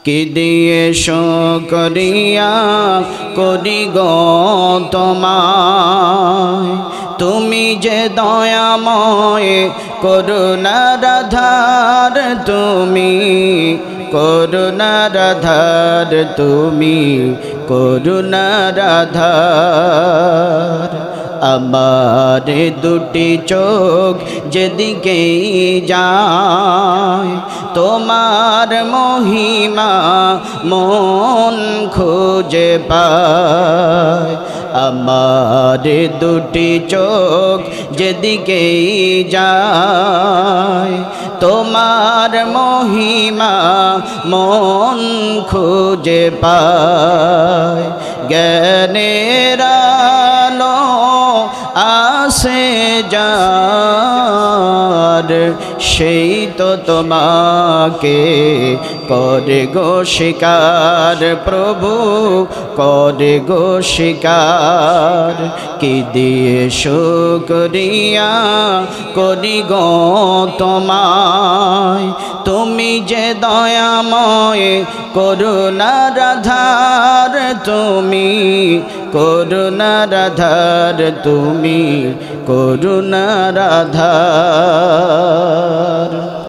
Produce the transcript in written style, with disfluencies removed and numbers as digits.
কি দিয়ে শুকরিয়া করি গো তোমায়, তুমি যে দয়াময় করুণার আধার, তুমি করুণার আধার, তুমি করুণার আধার। আমার দুটি চোখ যেদিকেই যায়, তোমার মহিমা মন খুঁজে পায়। আমার দুটি চোখ যেদিকেই যায়, তোমার মহিমা মন খুঁজে পায়। জ্ঞানের আলো আসে যার, সেই তো তোমাকে করে গো স্বীকার, প্রভু করে গো স্বীকার। কি দিয়ে শুকরিয়া করি গো তোমায়, তুমি যে দয়াময় করুণার আধার, তুমি করুণার আধার, তুমি করুণার আধার।